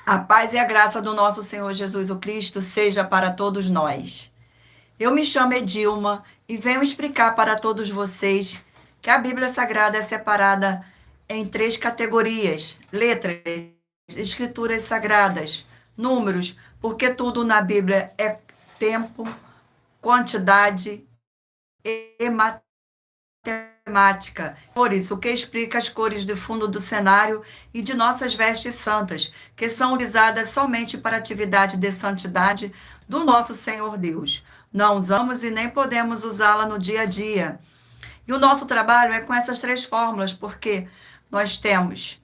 A paz e a graça do nosso Senhor Jesus o Cristo seja para todos nós. Eu me chamo Edilma e venho explicar para todos vocês que a Bíblia Sagrada é separada em três categorias: letras, escrituras sagradas, números, porque tudo na Bíblia é tempo, quantidade e matemática. Por isso, o que explica as cores do fundo do cenário e de nossas vestes santas, que são utilizadas somente para a atividade de santidade do nosso Senhor Deus. Não usamos e nem podemos usá-la no dia a dia. E o nosso trabalho é com essas três fórmulas, porque nós temos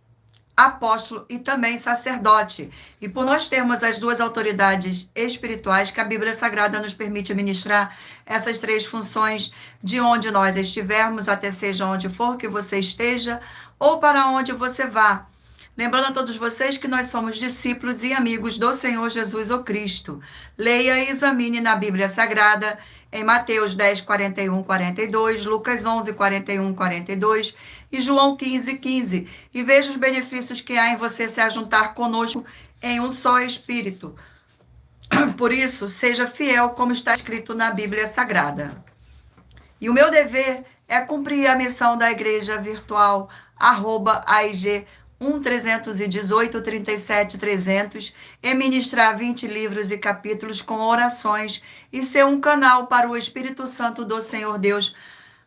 apóstolo e também sacerdote. E por nós termos as duas autoridades espirituais que a Bíblia Sagrada nos permite ministrar essas três funções de onde nós estivermos, até seja onde for que você esteja ou para onde você vá. Lembrando a todos vocês que nós somos discípulos e amigos do Senhor Jesus o Cristo. Leia e examine na Bíblia Sagrada em Mateus 10, 41, 42, Lucas 11, 41, 42 e João 15, 15. E veja os benefícios que há em você se ajuntar conosco em um só Espírito. Por isso, seja fiel como está escrito na Bíblia Sagrada. E o meu dever é cumprir a missão da Igreja Virtual, @AIG 1318 37 300, e ministrar 20 livros e capítulos com orações e ser um canal para o Espírito Santo do Senhor Deus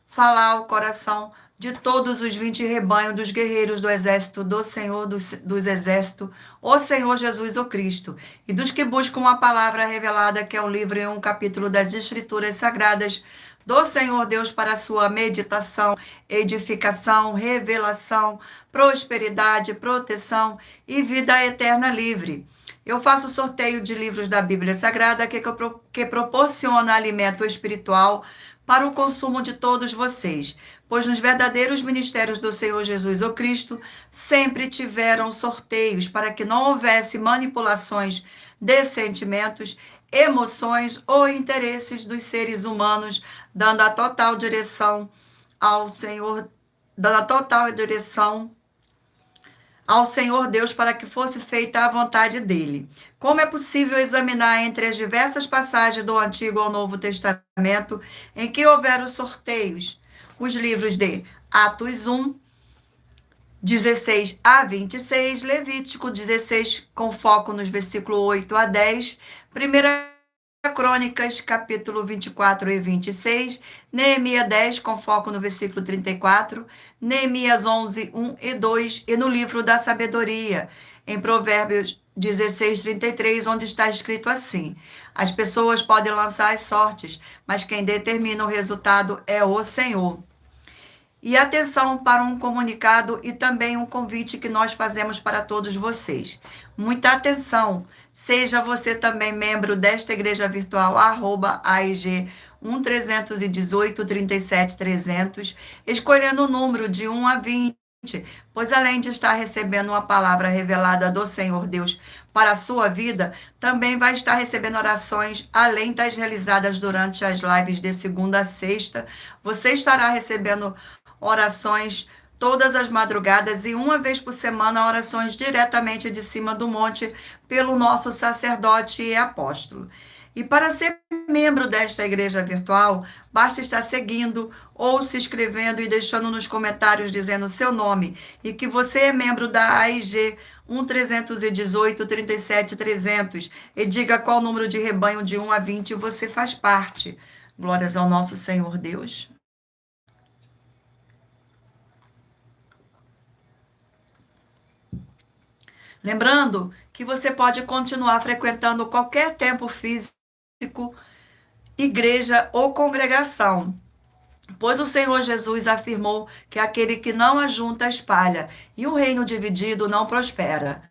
falar ao coração de todos os 20 rebanhos dos guerreiros do exército do Senhor dos exércitos, o Senhor Jesus o Cristo, e dos que buscam a palavra revelada, que é o livro e um capítulo das Escrituras Sagradas do Senhor Deus para a sua meditação, edificação, revelação, prosperidade, proteção e vida eterna livre. Eu faço sorteio de livros da Bíblia Sagrada que proporciona alimento espiritual para o consumo de todos vocês, pois nos verdadeiros ministérios do Senhor Jesus o Cristo sempre tiveram sorteios para que não houvesse manipulações de sentimentos, emoções ou interesses dos seres humanos, dando a total direção ao Senhor, dando a total direção ao Senhor Deus para que fosse feita a vontade dele. Como é possível examinar entre as diversas passagens do Antigo ao Novo Testamento em que houveram sorteios? Os livros de Atos 1, 16 a 26, Levítico 16, com foco nos versículos 8 a 10, 1 Crônicas, capítulo 24 e 26, Neemias 10, com foco no versículo 34, Neemias 11, 1 e 2, e no livro da sabedoria, em Provérbios 16, 33, onde está escrito assim: as pessoas podem lançar as sortes, mas quem determina o resultado é o Senhor. E atenção para um comunicado e também um convite que nós fazemos para todos vocês. Muita atenção! Seja você também membro desta igreja virtual, @AIG 1318 37 300, escolhendo o número de 1 a 20, pois além de estar recebendo uma palavra revelada do Senhor Deus para a sua vida, também vai estar recebendo orações, além das realizadas durante as lives de segunda a sexta. Você estará recebendo orações todas as madrugadas e uma vez por semana orações diretamente de cima do monte pelo nosso sacerdote e apóstolo. E para ser membro desta igreja virtual, basta estar seguindo ou se inscrevendo e deixando nos comentários dizendo o seu nome e que você é membro da AIG 1318 37 300 e diga qual número de rebanho de 1 a 20 você faz parte. Glórias ao nosso Senhor Deus. Lembrando que você pode continuar frequentando qualquer templo físico, igreja ou congregação, pois o Senhor Jesus afirmou que aquele que não ajunta espalha, e o reino dividido não prospera.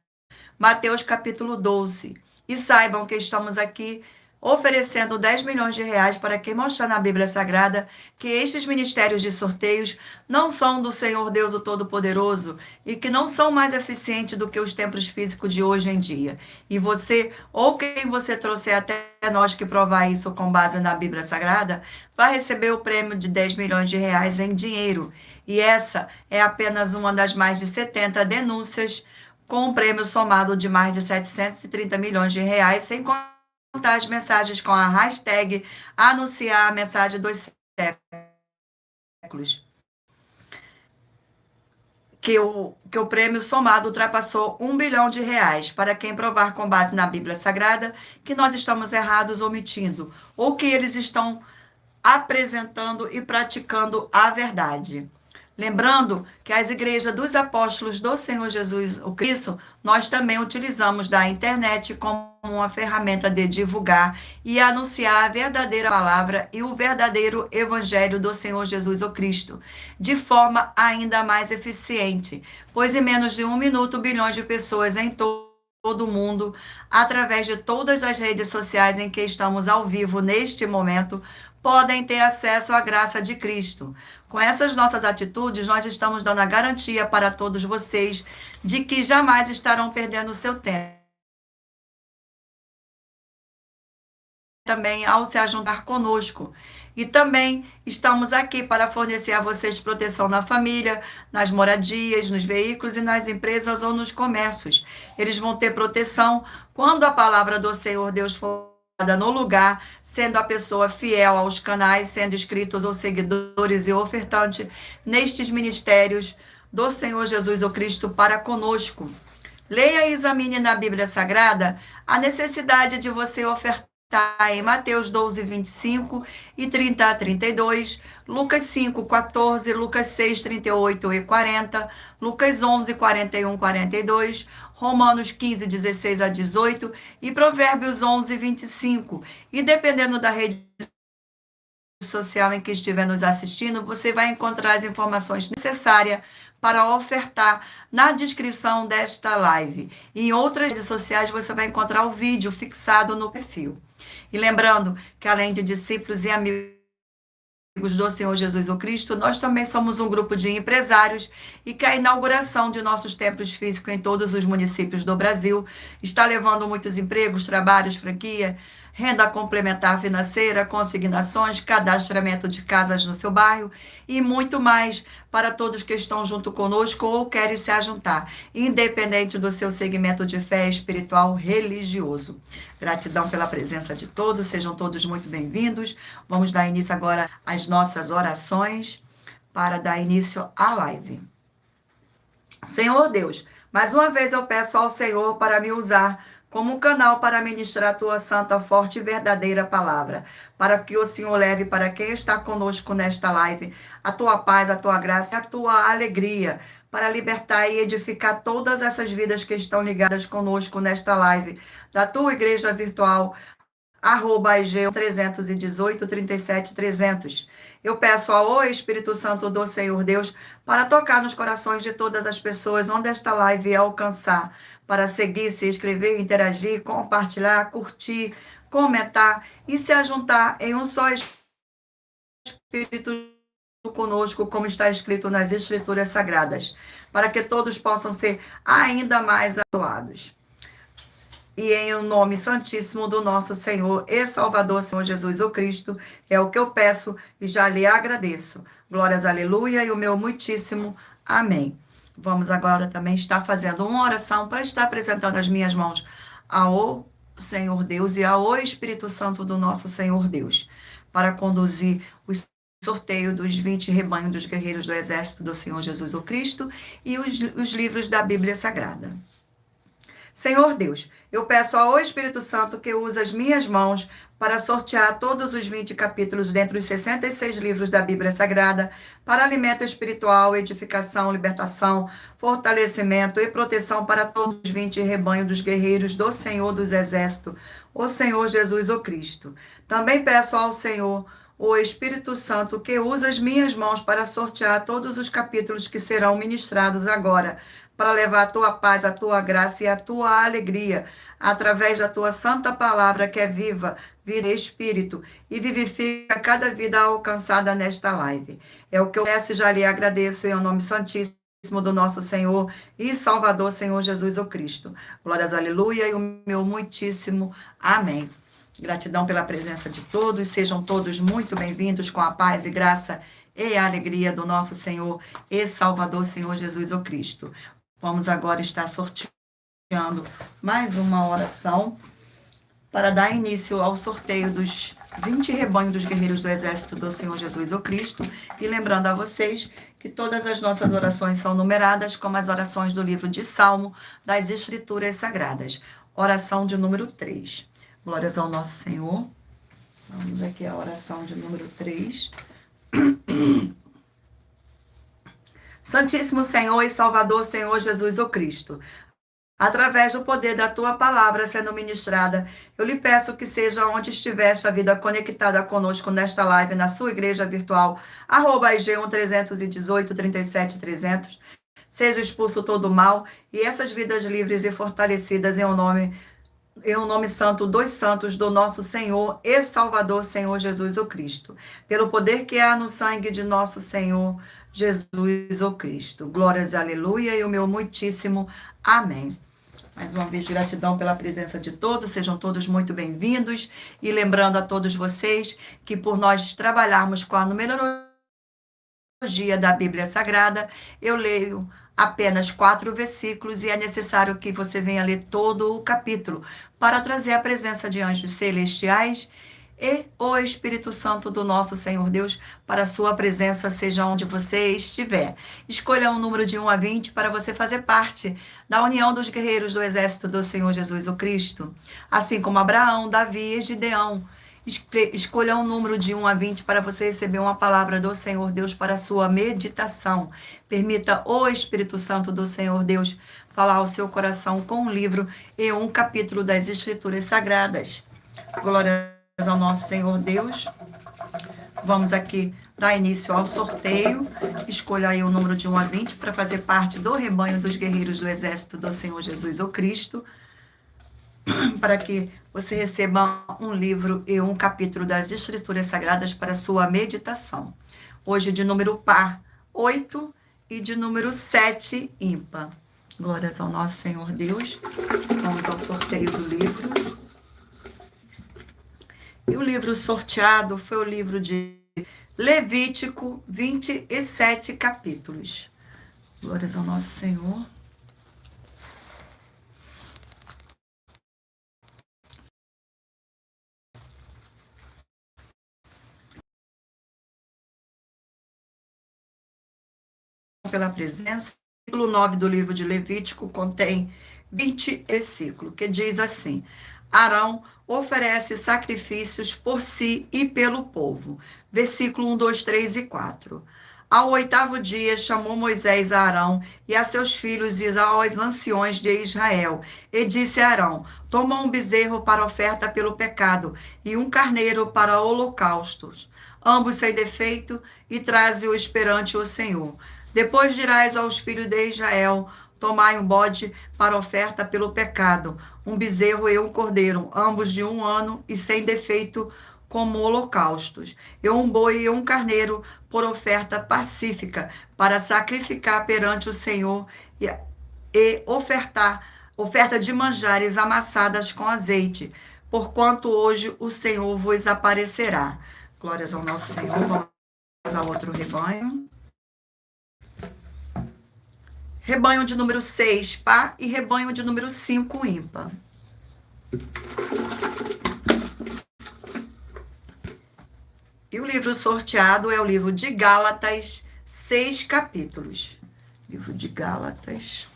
Mateus capítulo 12. E saibam que estamos aqui oferecendo 10 milhões de reais para quem mostrar na Bíblia Sagrada que estes ministérios de sorteios não são do Senhor Deus o Todo-Poderoso e que não são mais eficientes do que os templos físicos de hoje em dia. E você, ou quem você trouxer até nós que provar isso com base na Bíblia Sagrada, vai receber o prêmio de 10 milhões de reais em dinheiro. E essa é apenas uma das mais de 70 denúncias com um prêmio somado de mais de 730 milhões de reais, sem contar as mensagens com a hashtag anunciar a mensagem dos séculos. Que o prêmio somado ultrapassou R$ 1 bilhão para quem provar com base na Bíblia Sagrada que nós estamos errados omitindo, ou que eles estão apresentando e praticando a verdade. Lembrando que as igrejas dos apóstolos do Senhor Jesus o Cristo, nós também utilizamos da internet como uma ferramenta de divulgar e anunciar a verdadeira palavra e o verdadeiro evangelho do Senhor Jesus o Cristo, de forma ainda mais eficiente, pois em menos de 1 minuto, bilhões de pessoas em todo o mundo, através de todas as redes sociais em que estamos ao vivo neste momento, podem ter acesso à graça de Cristo. Com essas nossas atitudes, nós estamos dando a garantia para todos vocês de que jamais estarão perdendo o seu tempo. Também ao se juntar conosco. E também estamos aqui para fornecer a vocês proteção na família, nas moradias, nos veículos e nas empresas ou nos comércios. Eles vão ter proteção quando a palavra do Senhor Deus for no lugar, sendo a pessoa fiel aos canais, sendo inscritos ou seguidores e ofertantes nestes ministérios do Senhor Jesus o Cristo para conosco. Leia e examine na Bíblia Sagrada a necessidade de você ofertar em Mateus 12, 25 e 30 a 32, Lucas 5, 14, Lucas 6, 38 e 40, Lucas 11, 41, 42, Romanos 15, 16 a 18 e Provérbios 11, 25. E dependendo da rede social em que estiver nos assistindo, você vai encontrar as informações necessárias para ofertar na descrição desta live. E em outras redes sociais você vai encontrar o vídeo fixado no perfil. E lembrando que além de discípulos e amigos do Senhor Jesus o Cristo, nós também somos um grupo de empresários e que a inauguração de nossos templos físicos em todos os municípios do Brasil está levando muitos empregos, trabalhos, franquia, renda complementar financeira, consignações, cadastramento de casas no seu bairro e muito mais para todos que estão junto conosco ou querem se ajuntar, independente do seu segmento de fé espiritual religioso. Gratidão pela presença de todos, sejam todos muito bem-vindos. Vamos dar início agora às nossas orações para dar início à live. Senhor Deus, mais uma vez eu peço ao Senhor para me usar como um canal para ministrar a tua santa, forte e verdadeira palavra, para que o Senhor leve para quem está conosco nesta live a tua paz, a tua graça e a tua alegria, para libertar e edificar todas essas vidas que estão ligadas conosco nesta live, da tua igreja virtual, @IGEO 318 37 300. Eu peço ao Espírito Santo do Senhor Deus para tocar nos corações de todas as pessoas onde esta live alcançar, para seguir, se inscrever, interagir, compartilhar, curtir, comentar e se ajuntar em um só Espírito conosco, como está escrito nas Escrituras Sagradas, para que todos possam ser ainda mais atuados. E em o nome santíssimo do nosso Senhor e Salvador, Senhor Jesus o Cristo, é o que eu peço e já lhe agradeço. Glórias, aleluia, e o meu muitíssimo amém. Vamos agora também estar fazendo uma oração para estar apresentando as minhas mãos ao Senhor Deus e ao Espírito Santo do nosso Senhor Deus, para conduzir o sorteio dos 20 rebanhos dos guerreiros do exército do Senhor Jesus o Cristo e os livros da Bíblia Sagrada. Senhor Deus, eu peço ao Espírito Santo que use as minhas mãos para sortear todos os 20 capítulos dentre os 66 livros da Bíblia Sagrada, para alimento espiritual, edificação, libertação, fortalecimento e proteção para todos os 20 rebanhos dos guerreiros do Senhor dos Exércitos, o Senhor Jesus o Cristo. Também peço ao Senhor, o Espírito Santo, que use as minhas mãos para sortear todos os capítulos que serão ministrados agora, para levar a tua paz, a tua graça e a tua alegria, através da tua santa palavra que é viva, vida e espírito, e vivifica cada vida alcançada nesta live. É o que eu peço e já lhe agradeço em nome santíssimo do nosso Senhor e Salvador, Senhor Jesus o Cristo. Glórias, aleluia, e o meu muitíssimo amém. Gratidão pela presença de todos, sejam todos muito bem-vindos com a paz e graça e a alegria do nosso Senhor e Salvador, Senhor Jesus o Cristo. Vamos agora estar sorteando mais uma oração para dar início ao sorteio dos 20 rebanhos dos guerreiros do exército do Senhor Jesus o Cristo. E lembrando a vocês que todas as nossas orações são numeradas como as orações do livro de Salmo das Escrituras Sagradas. Oração de número 3. Glórias ao nosso Senhor. Vamos aqui a oração de número 3. Santíssimo Senhor e Salvador, Senhor Jesus o Cristo, através do poder da tua palavra sendo ministrada, eu lhe peço que seja onde estiver esta vida conectada conosco nesta live, na sua igreja virtual, @IG1 318 37 300, seja expulso todo o mal e essas vidas livres e fortalecidas em um nome santo dos santos do nosso Senhor e Salvador, Senhor Jesus o Cristo, pelo poder que há no sangue de nosso Senhor Jesus o Cristo. Glórias, aleluia, e o meu muitíssimo amém. Mais uma vez, gratidão pela presença de todos, sejam todos muito bem-vindos. E lembrando a todos vocês que por nós trabalharmos com a numerologia da Bíblia Sagrada, eu leio apenas 4 versículos e é necessário que você venha ler todo o capítulo para trazer a presença de anjos celestiais e o Espírito Santo do nosso Senhor Deus para a sua presença, seja onde você estiver. Escolha um número de 1 a 20 para você fazer parte da união dos guerreiros do exército do Senhor Jesus o Cristo, assim como Abraão, Davi e Gideão. Escolha um número de 1 a 20 para você receber uma palavra do Senhor Deus para a sua meditação. Permita o Espírito Santo do Senhor Deus falar ao seu coração com um livro e um capítulo das Escrituras Sagradas. Glória ao nosso Senhor Deus. Vamos aqui dar início ao sorteio. Escolha aí o número de 1 a 20 para fazer parte do rebanho dos guerreiros do exército do Senhor Jesus o Cristo, para que você receba um livro e um capítulo das Escrituras Sagradas para sua meditação. Hoje de número par 8 e de número 7 ímpar. Glórias ao nosso Senhor Deus. Vamos ao sorteio do livro. E o livro sorteado foi o livro de Levítico, 27 capítulos. Glórias ao nosso Senhor. Pela presença. O capítulo 9 do livro de Levítico contém 20 versículos, que diz assim: Arão oferece sacrifícios por si e pelo povo. Versículo 1, 2, 3 e 4. Ao 8º dia, chamou Moisés a Arão e a seus filhos e aos anciões de Israel. E disse a Arão: toma um bezerro para oferta pelo pecado e um carneiro para holocaustos, ambos sem defeito, e traze-os perante o Senhor. Depois dirás aos filhos de Israel: tomai um bode para oferta pelo pecado, um bezerro e um cordeiro, ambos de 1 ano e sem defeito, como holocaustos, e um boi e um carneiro por oferta pacífica, para sacrificar perante o Senhor e oferta de manjares amassadas com azeite, porquanto hoje o Senhor vos aparecerá. Glórias ao nosso Senhor. Vamos ao outro rebanho. Rebanho de número 6, par, e rebanho de número 5, ímpar. E o livro sorteado é o livro de Gálatas, 6 capítulos. Livro de Gálatas.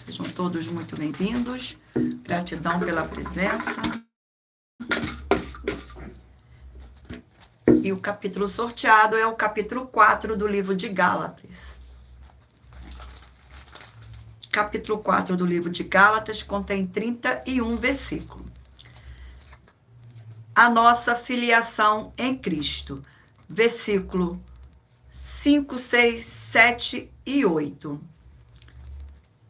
Sejam todos muito bem-vindos. Gratidão pela presença. E o capítulo sorteado é o capítulo 4 do livro de Gálatas. Capítulo 4 do livro de Gálatas contém 31 versículos. A nossa filiação em Cristo. Versículo 5, 6, 7 e 8.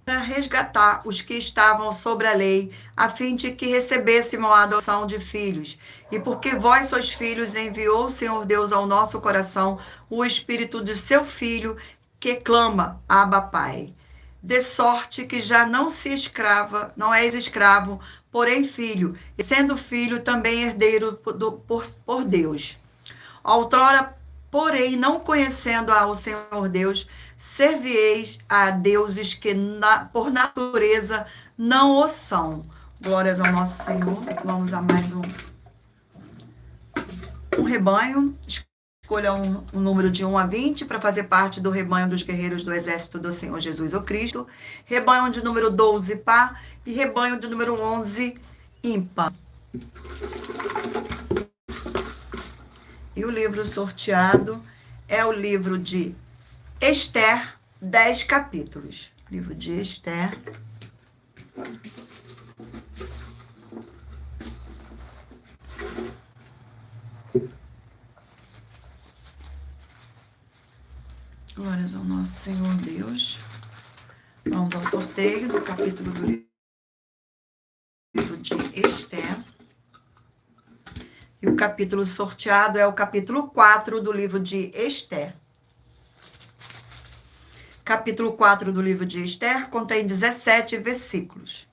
Para resgatar os que estavam sobre a lei, a fim de que recebêssemos a adoção de filhos. E porque vós sois filhos, enviou o Senhor Deus ao nosso coração o Espírito de seu Filho, que clama, Abba, Pai. De sorte que já não és escravo, porém filho, e sendo filho, também herdeiro por Deus. Outrora porém, não conhecendo ao Senhor Deus, servieis a deuses que por natureza não o são. Glórias ao nosso Senhor. Vamos a mais um rebanho. Escolha um número de 1 a 20 para fazer parte do rebanho dos guerreiros do exército do Senhor Jesus o Cristo. Rebanho de número 12, par. E rebanho de número 11, ímpar. E o livro sorteado é o livro de Esther, 10 capítulos. Livro de Esther. Glórias ao nosso Senhor Deus. Vamos ao sorteio do capítulo do livro de Esther. E o capítulo sorteado é o capítulo 4 do livro de Esther. Capítulo 4 do livro de Esther contém 17 versículos.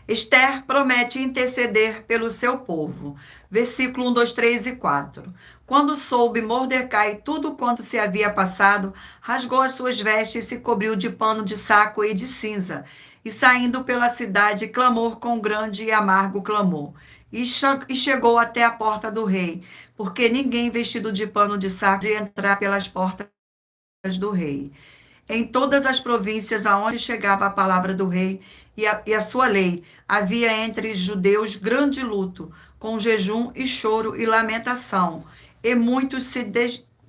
Esther promete interceder pelo seu povo. Versículo 1, 2, 3 e 4. Quando soube Mordecai tudo quanto se havia passado, rasgou as suas vestes e se cobriu de pano de saco e de cinza. E saindo pela cidade, clamou com grande e amargo clamor. E chegou até a porta do rei, porque ninguém vestido de pano de saco de entrar pelas portas do rei. Em todas as províncias aonde chegava a palavra do rei e a sua lei, havia entre judeus grande luto, com jejum e choro e lamentação, e muitos se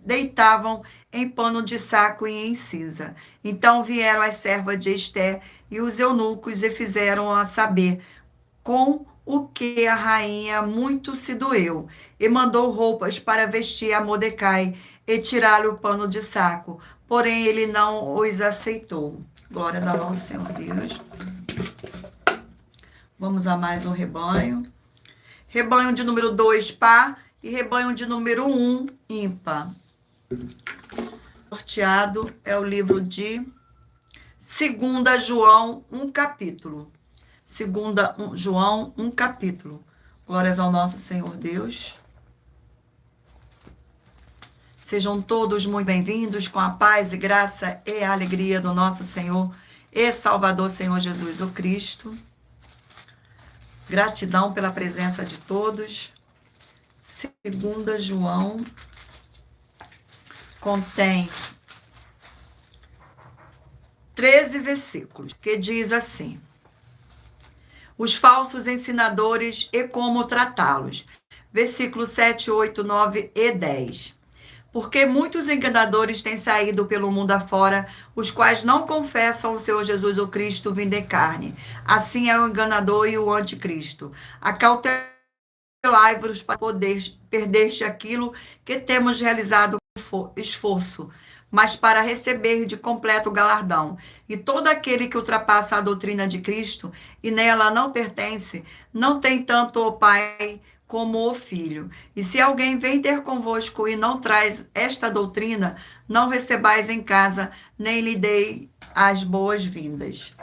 deitavam em pano de saco e em cinza. Então vieram as servas de Esther e os eunucos e fizeram-a saber com o que a rainha muito se doeu, e mandou roupas para vestir a Mordecai e tirar-lhe o pano de saco. Porém, ele não os aceitou. Glórias ao nosso Senhor Deus. Vamos a mais um rebanho. Rebanho de número 2, par. E rebanho de número 1, ímpar. Sorteado é o livro de 2 João, um capítulo. 2 João, um capítulo. Glórias ao nosso Senhor Deus. Sejam todos muito bem-vindos com a paz e graça e a alegria do nosso Senhor e Salvador Senhor Jesus o Cristo. Gratidão pela presença de todos. 2 João contém 13 versículos, que diz assim: os falsos ensinadores e como tratá-los. Versículos 7, 8, 9 e 10. Porque muitos enganadores têm saído pelo mundo afora, os quais não confessam o Senhor Jesus o Cristo vindo em carne. Assim é o enganador e o anticristo. Acautelai-vos para poder perder aquilo que temos realizado com esforço, mas para receber de completo galardão. E todo aquele que ultrapassa a doutrina de Cristo e nela não pertence, não tem tanto o Pai como o Filho. E se alguém vem ter convosco e não traz esta doutrina, não recebais em casa, nem lhe dei as boas-vindas.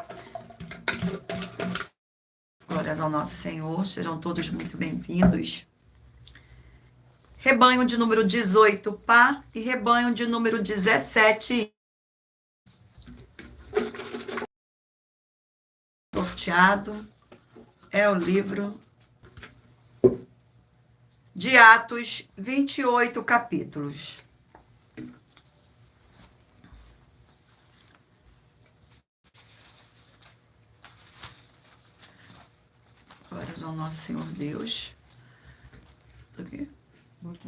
Glórias ao nosso Senhor, sejam todos muito bem-vindos. Rebanho de número 18, par, e rebanho de número 17. Sorteado é o livro de Atos, 28 capítulos. Glórias ao nosso Senhor Deus. Aqui. Vamos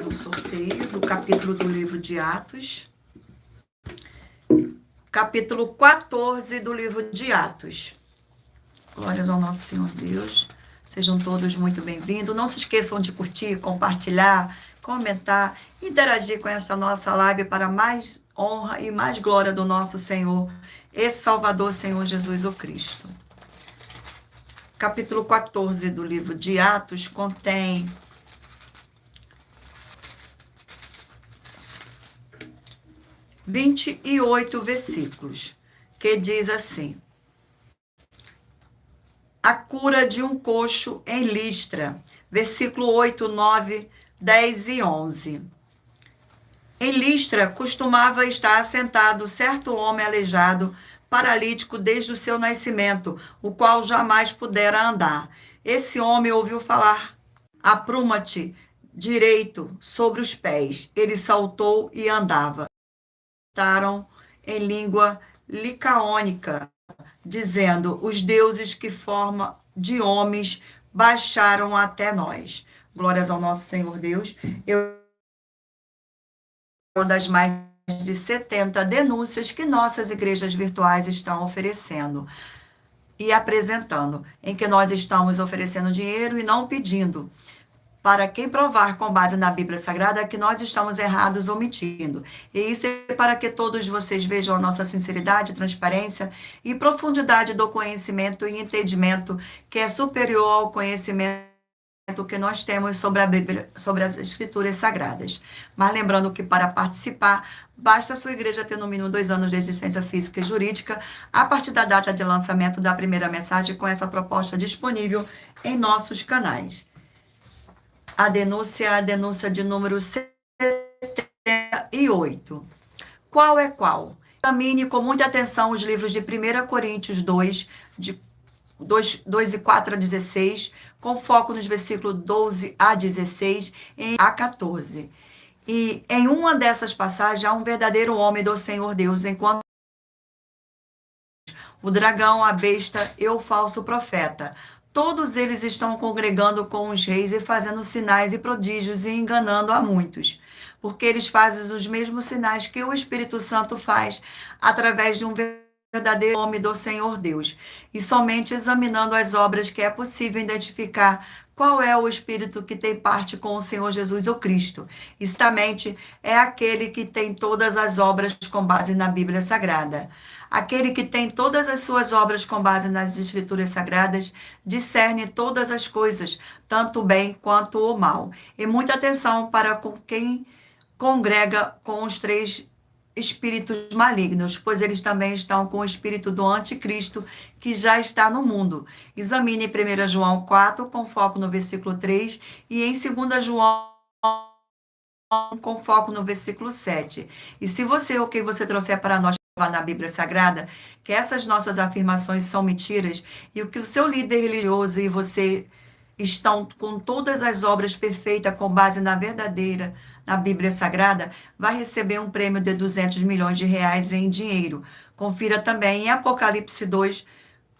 ao sorteio do capítulo do livro de Atos. Capítulo 14 do livro de Atos. Glórias ao nosso Senhor Deus. Sejam todos muito bem-vindos. Não se esqueçam de curtir, compartilhar, comentar, interagir com essa nossa live para mais honra e mais glória do nosso Senhor e Salvador, Senhor Jesus o Cristo. Capítulo 14 do livro de Atos contém 28 versículos, que diz assim: a cura de um coxo em Listra, versículo 8, 9, 10 e 11. Em Listra costumava estar assentado certo homem aleijado, paralítico desde o seu nascimento, o qual jamais pudera andar. Esse homem ouviu falar: apruma-te direito sobre os pés. Ele saltou e andava. Cantaram em língua licaônica, dizendo: os deuses que forma de homens baixaram até nós. Glórias ao nosso Senhor Deus. Uma das mais de 70 denúncias que nossas igrejas virtuais estão oferecendo e apresentando, em que nós estamos oferecendo dinheiro e não pedindo, para quem provar com base na Bíblia Sagrada que nós estamos errados ou mentindo. E isso é para que todos vocês vejam a nossa sinceridade, transparência e profundidade do conhecimento e entendimento que é superior ao conhecimento que nós temos sobre a Bíblia, sobre as Escrituras Sagradas. Mas lembrando que para participar, basta a sua igreja ter no mínimo 2 anos de existência física e jurídica, a partir da data de lançamento da primeira mensagem com essa proposta disponível em nossos canais. A denúncia de número 78. Qual é qual? Examine com muita atenção os livros de 1 Coríntios 2, de 2 e 4 a 16, com foco nos versículos 12 a 16 e a 14. E em uma dessas passagens há um verdadeiro homem do Senhor Deus, enquanto o dragão, a besta e o falso profeta. Todos eles estão congregando com os reis e fazendo sinais e prodígios e enganando a muitos, porque eles fazem os mesmos sinais que o Espírito Santo faz através de um verdadeiro homem do Senhor Deus. E somente examinando as obras que é possível identificar qual é o Espírito que tem parte com o Senhor Jesus ou Cristo. Justamente é aquele que tem todas as obras com base na Bíblia Sagrada. Aquele que tem todas as suas obras com base nas Escrituras Sagradas discerne todas as coisas, tanto o bem quanto o mal. E muita atenção para com quem congrega com os 3 espíritos malignos, pois eles também estão com o espírito do anticristo que já está no mundo. Examine 1 João 4, com foco no versículo 3, e em 2 João, com foco no versículo 7. E se você ou quem você trouxer para nós na Bíblia Sagrada, que essas nossas afirmações são mentiras, e o que o seu líder religioso e você estão com todas as obras perfeitas com base na verdadeira, na Bíblia Sagrada, vai receber um prêmio de 200 milhões de reais em dinheiro. Confira também em Apocalipse 2,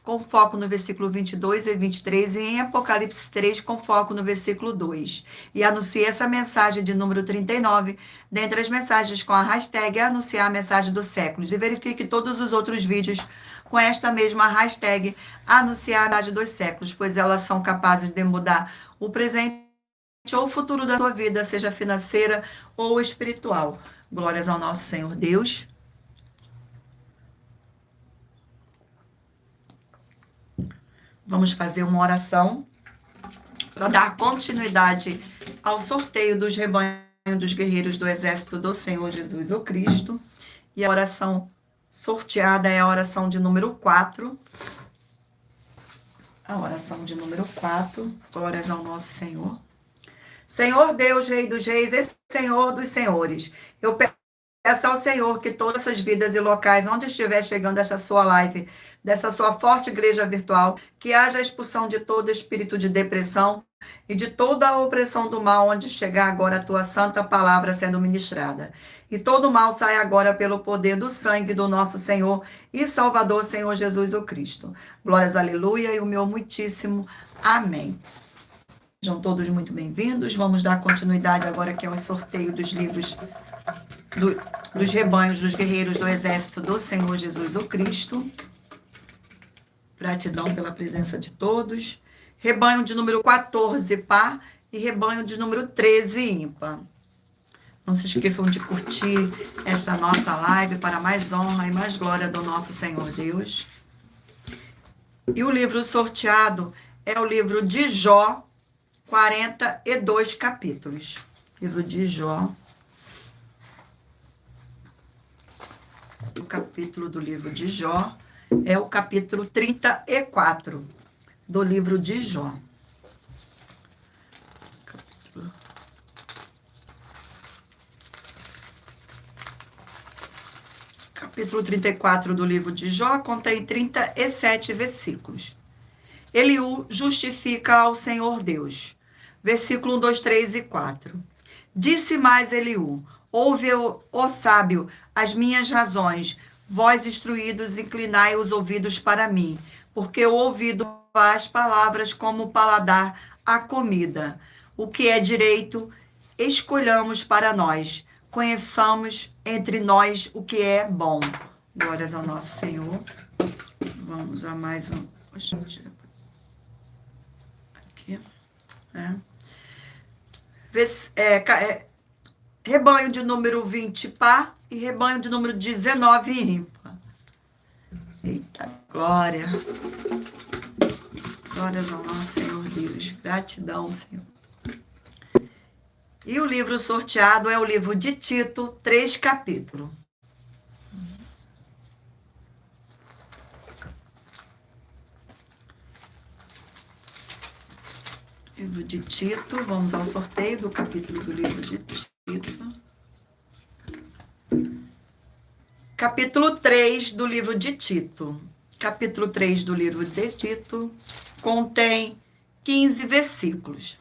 com foco no versículo 22 e 23, e em Apocalipse 3, com foco no versículo 2. E anuncie essa mensagem de número 39, dentre as mensagens com a hashtag anunciar a mensagem dos séculos. E verifique todos os outros vídeos com esta mesma hashtag anunciar a mensagem dos séculos, pois elas são capazes de mudar o presente ou o futuro da sua vida, seja financeira ou espiritual. Glórias ao nosso Senhor Deus. Vamos fazer uma oração para dar continuidade ao sorteio dos rebanhos dos guerreiros do exército do Senhor Jesus o Cristo. E a oração sorteada é a oração de número 4. A oração de número 4. Glórias ao nosso Senhor. Senhor Deus, Rei dos Reis e Senhor dos Senhores, eu peço ao Senhor que todas essas vidas e locais onde estiver chegando esta sua live, dessa sua forte igreja virtual, que haja a expulsão de todo espírito de depressão e de toda a opressão do mal, onde chegar agora a tua santa palavra sendo ministrada. E todo mal saia agora pelo poder do sangue do nosso Senhor e Salvador, Senhor Jesus o Cristo. Glórias, aleluia, e o meu muitíssimo amém. Sejam todos muito bem-vindos. Vamos dar continuidade agora que é o sorteio dos livros dos rebanhos dos guerreiros do exército do Senhor Jesus o Cristo. Gratidão pela presença de todos. Rebanho de número 14, par, e rebanho de número 13, ímpar. Não se esqueçam de curtir esta nossa live para mais honra e mais glória do nosso Senhor Deus. E o livro sorteado é o livro de Jó, 42 capítulos. Livro de Jó. O capítulo do livro de Jó é o capítulo 34 do livro de Jó. Capítulo capítulo 34 do livro de Jó contém 37 versículos. Eliú justifica ao Senhor Deus. Versículo 1, 2, 3 e 4. Disse mais Eliú: ouve, ó sábio, as minhas razões. Vós instruídos, inclinai os ouvidos para mim, porque o ouvido faz palavras como o paladar a comida. O que é direito, escolhamos para nós. Conheçamos entre nós o que é bom. Glórias ao nosso Senhor. Vamos a mais um. Aqui. Rebanho de número 20 par e rebanho de número 19 ímpar. Eita, glória. Glórias ao nosso Senhor Deus. Gratidão, Senhor. E o livro sorteado é o livro de Tito, 3 capítulos. Livro de Tito, vamos ao sorteio do capítulo do livro de Tito. Capítulo 3 do livro de Tito. Capítulo 3 do livro de Tito contém 15 versículos.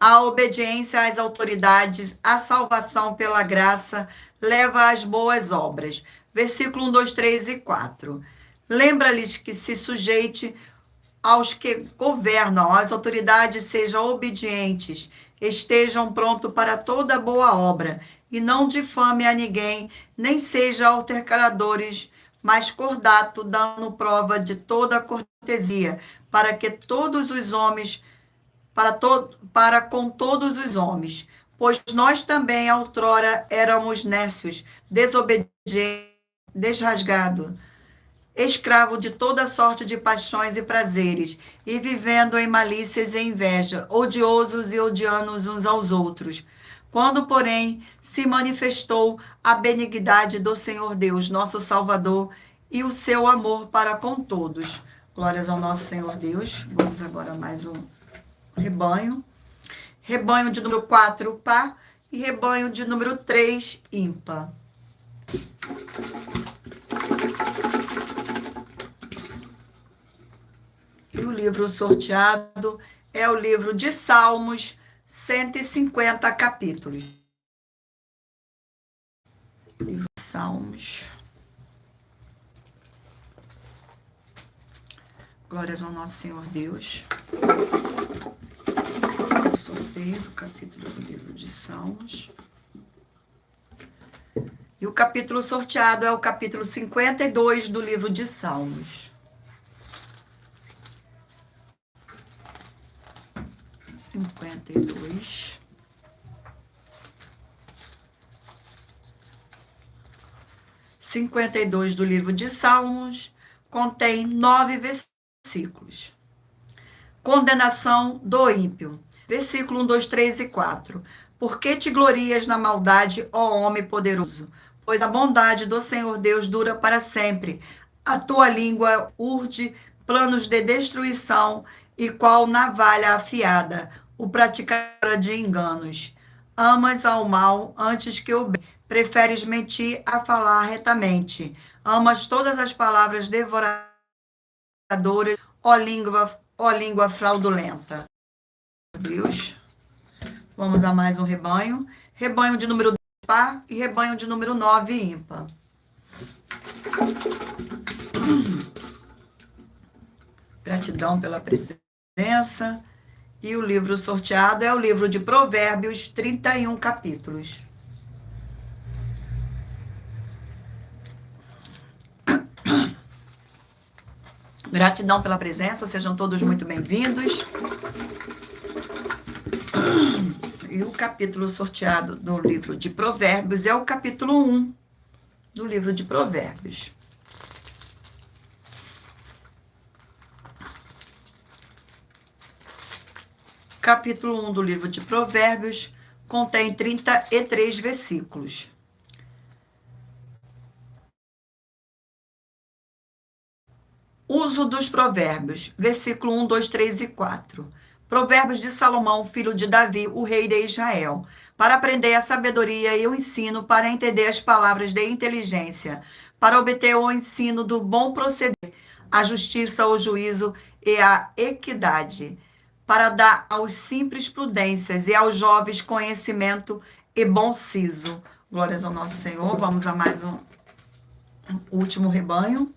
A obediência às autoridades, a salvação pela graça, leva às boas obras. Versículo 1, 2, 3 e 4. Lembra-lhes que se sujeite aos que governam, as autoridades sejam obedientes, estejam prontos para toda boa obra, e não difame a ninguém, nem seja altercadores, mas cordato, dando prova de toda cortesia, para que todos os homens, para com todos os homens, pois nós também outrora éramos nécios, desobedientes, desrasgados, escravo de toda sorte de paixões e prazeres, e vivendo em malícias e inveja, odiosos e odiando uns aos outros. Quando, porém, se manifestou a benignidade do Senhor Deus, nosso Salvador, e o seu amor para com todos. Glórias ao nosso Senhor Deus. Vamos agora a mais um rebanho. Rebanho de número 4, par, e rebanho de número 3, ímpar. E o livro sorteado é o livro de Salmos, 150 capítulos. Livro de Salmos. Glórias ao nosso Senhor Deus. O sorteio do capítulo do livro de Salmos. E o capítulo sorteado é o capítulo 52 do livro de Salmos. 52. Do livro de Salmos contém 9 versículos. Condenação do ímpio. Versículo 1, 2, 3 e 4. Por que te glorias na maldade, ó homem poderoso? Pois a bondade do Senhor Deus dura para sempre. A tua língua urde planos de destruição e qual navalha afiada, o praticador de enganos. Amas ao mal antes que o bem. Preferes mentir a falar retamente. Amas todas as palavras devoradoras, ó língua fraudulenta. Deus. Vamos a mais um rebanho. Rebanho de número 2 par e rebanho de número 9 ímpar. Gratidão pela presença. E o livro sorteado é o livro de Provérbios, 31 capítulos. Gratidão pela presença, sejam todos muito bem-vindos. E o capítulo sorteado do livro de Provérbios é o capítulo 1 do livro de Provérbios. Capítulo 1 do livro de Provérbios contém 33 versículos. Uso dos provérbios, versículo 1, 2, 3 e 4. Provérbios de Salomão, filho de Davi, o rei de Israel, para aprender a sabedoria e o ensino, para entender as palavras de inteligência, para obter o ensino do bom proceder, a justiça, o juízo e a equidade, para dar aos simples prudências e aos jovens conhecimento e bom siso. Glórias ao nosso Senhor. Vamos a mais um último rebanho.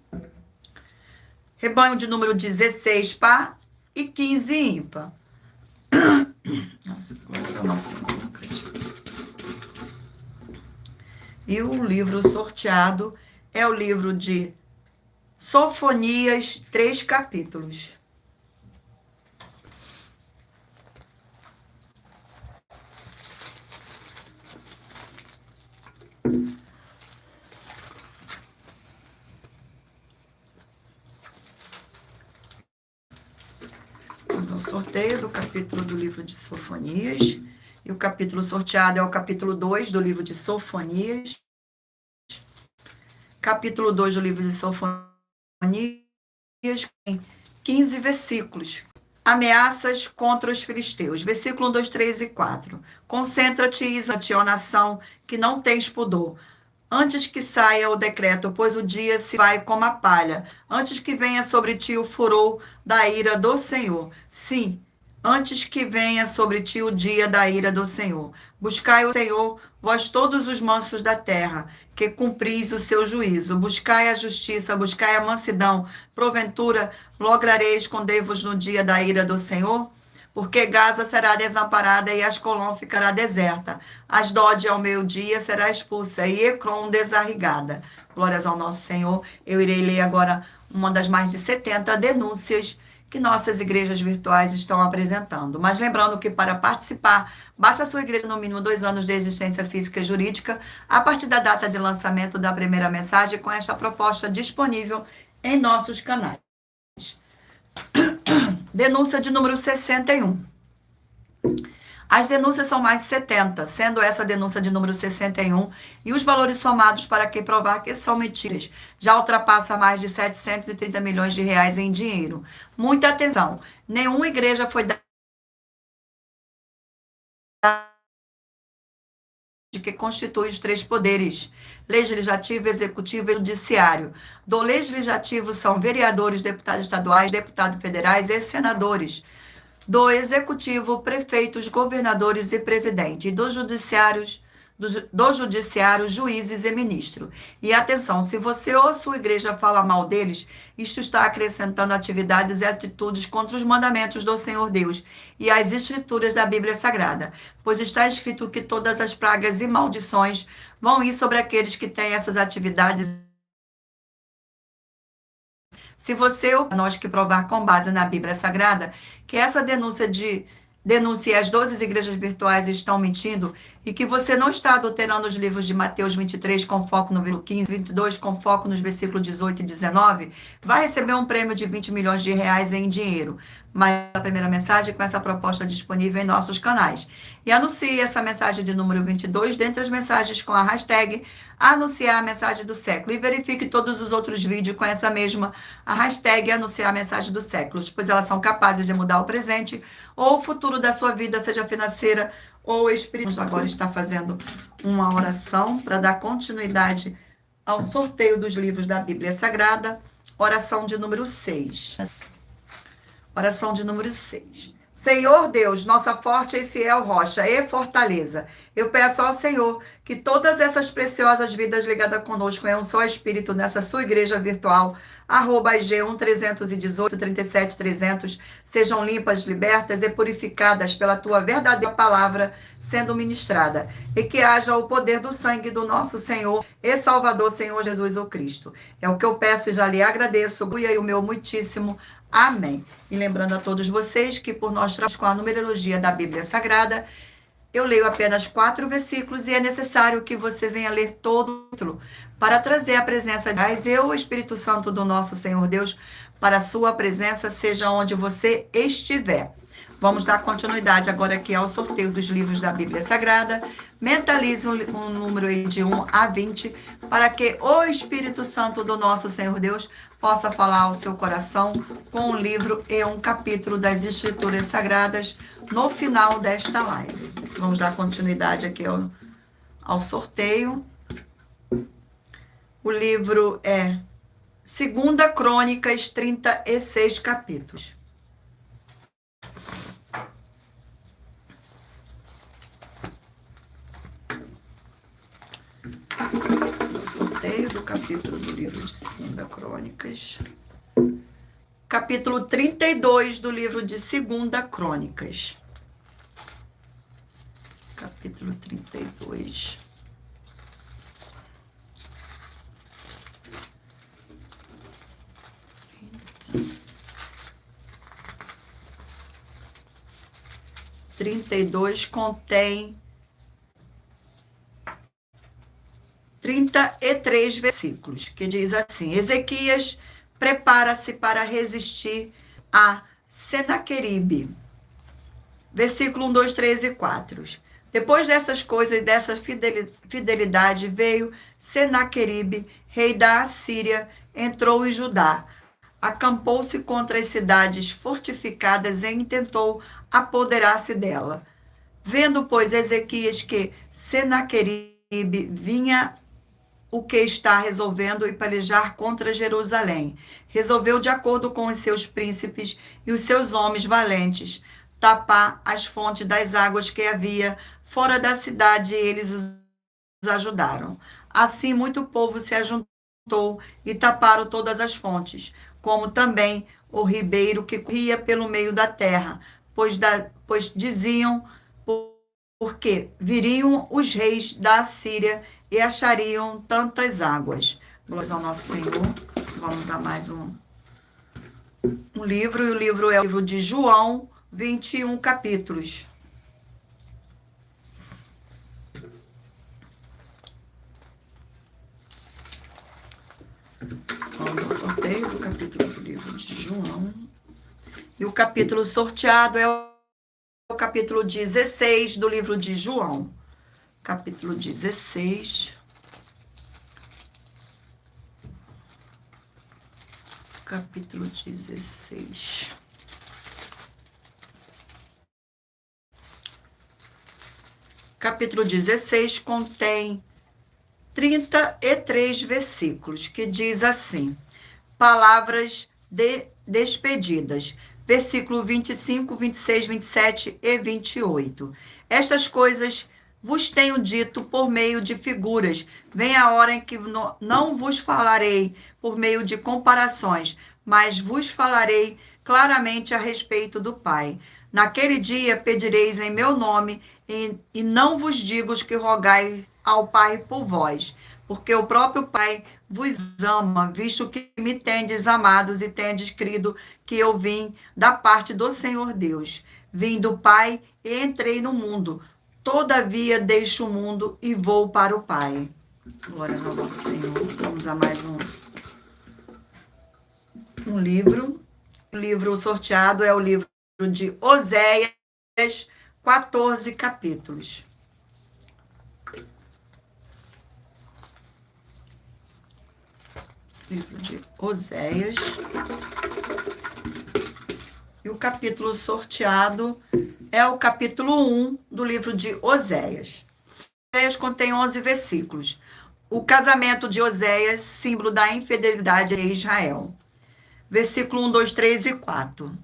Rebanho de número 16 par e 15 ímpar. Nossa, glória ao nosso Senhor. E o livro sorteado é o livro de Sofonias, 3 capítulos. Então, sorteio do capítulo do livro de Sofonias. E o capítulo sorteado é o capítulo 2 do livro de Sofonias. Capítulo 2 do livro de Sofonias tem 15 versículos. Ameaças contra os filisteus. Versículo 1, 2, 3 e 4. Concentra-te, Isa-te, ó nação, que não tens pudor. Antes que saia o decreto, pois o dia se vai como a palha. Antes que venha sobre ti o furor da ira do Senhor. Sim, antes que venha sobre ti o dia da ira do Senhor. Buscai o Senhor, vós todos os mansos da terra, que cumpris o seu juízo. Buscai a justiça, buscai a mansidão. Porventura, lograreis esconder-vos no dia da ira do Senhor? Porque Gaza será desamparada e Ascalon ficará deserta. Asdod ao meio-dia será expulsa e Ecrom desarrigada. Glórias ao nosso Senhor. Eu irei ler agora uma das mais de 70 denúncias que nossas igrejas virtuais estão apresentando. Mas lembrando que para participar, basta a sua igreja no mínimo 2 anos de existência física e jurídica, a partir da data de lançamento da primeira mensagem, com esta proposta disponível em nossos canais. Denúncia de número 61. As denúncias são mais de 70, sendo essa denúncia de número 61, e os valores somados para que provar que são mentiras já ultrapassa mais de 730 milhões de reais em dinheiro. Muita atenção, nenhuma igreja foi dada de que constitui os 3 poderes, legislativo, executivo e judiciário. Do legislativo são vereadores, deputados estaduais, deputados federais e senadores. Do executivo, prefeitos, governadores e presidente. E do judiciário, juízes e ministro. E atenção, se você ou sua igreja fala mal deles, isto está acrescentando atividades e atitudes contra os mandamentos do Senhor Deus e as escrituras da Bíblia Sagrada, pois está escrito que todas as pragas e maldições vão ir sobre aqueles que têm essas atividades. Se você ou nós que provar com base na Bíblia Sagrada que essa denúncia e as 12 igrejas virtuais estão mentindo e que você não está adulterando os livros de Mateus 23 com foco no versículo 15, 22 com foco nos versículos 18 e 19, vai receber um prêmio de 20 milhões de reais em dinheiro. Mas a primeira mensagem com essa proposta disponível em nossos canais. E anuncie essa mensagem de número 22 dentre as mensagens com a hashtag anunciar a mensagem do século. E verifique todos os outros vídeos com essa mesma a hashtag anunciar a mensagem do século, pois elas são capazes de mudar o presente ou o futuro da sua vida, seja financeira ou espiritual. Agora está fazendo uma oração para dar continuidade ao sorteio dos livros da Bíblia Sagrada. Oração de número 6. Oração de número 6. Senhor Deus, nossa forte e fiel rocha e fortaleza, eu peço ao Senhor que todas essas preciosas vidas ligadas conosco em um só espírito nessa sua igreja virtual, @IG 1318 37 300, sejam limpas, libertas e purificadas pela tua verdadeira palavra sendo ministrada, e que haja o poder do sangue do nosso Senhor e Salvador, Senhor Jesus o Cristo. É o que eu peço e já lhe agradeço, e o meu muitíssimo amém. E lembrando a todos vocês que por nós trabalhamos com a numerologia da Bíblia Sagrada, eu leio apenas 4 versículos e é necessário que você venha ler todo o título para trazer a presença de Deus e o Espírito Santo do nosso Senhor Deus para a sua presença, seja onde você estiver. Vamos dar continuidade agora aqui ao sorteio dos livros da Bíblia Sagrada. Mentalize um número aí de 1 a 20, para que o Espírito Santo do nosso Senhor Deus possa falar ao seu coração com um livro e um capítulo das Escrituras Sagradas no final desta live. Vamos dar continuidade aqui ao sorteio. O livro é 2 Crônicas, 36 capítulos. O sorteio do capítulo do livro de 2 Crônicas. Capítulo 32 do livro de 2 Crônicas. Capítulo 32. Contém 33 versículos, que diz assim: Ezequias prepara-se para resistir a Senaqueribe. Versículo 1, 2, 3 e 4. Depois dessas coisas e dessa fidelidade, veio Senaqueribe, rei da Assíria, entrou em Judá, acampou-se contra as cidades fortificadas e intentou apoderar-se dela. Vendo, pois, Ezequias que Senaqueribe vinha o que está resolvendo e pelejar contra Jerusalém, resolveu, de acordo com os seus príncipes e os seus homens valentes, tapar as fontes das águas que havia fora da cidade, e eles os ajudaram. Assim, muito povo se ajuntou e taparam todas as fontes, como também o ribeiro que corria pelo meio da terra, pois diziam, porque viriam os reis da Assíria e achariam tantas águas. Glória ao nosso Senhor. Vamos a mais um livro, e o livro é o livro de João, 21 capítulos. Vamos ao sorteio do capítulo do livro de João. E o capítulo sorteado é o capítulo 16 do livro de João. Capítulo 16. Capítulo 16. Capítulo 16 contém 33 versículos, que diz assim: palavras despedidas. Versículo 25, 26, 27 e 28. Estas coisas vos tenho dito por meio de figuras. Vem a hora em que não vos falarei por meio de comparações, mas vos falarei claramente a respeito do Pai. Naquele dia pedireis em meu nome, e não vos digo que rogai ao Pai por vós, porque o próprio Pai vos ama, visto que me tendes amados e tendes crido que eu vim da parte do Senhor Deus. Vim do Pai e entrei no mundo. Todavia deixo o mundo e vou para o Pai. Glória ao nosso Senhor. Vamos a mais um livro. O livro sorteado é o livro de Oséias, 14 capítulos. Livro de Oséias. E o capítulo sorteado é o capítulo 1 do livro de Oséias. Oséias contém 11 versículos. O casamento de Oséias, símbolo da infidelidade em Israel. Versículo 1, 2, 3 e 4.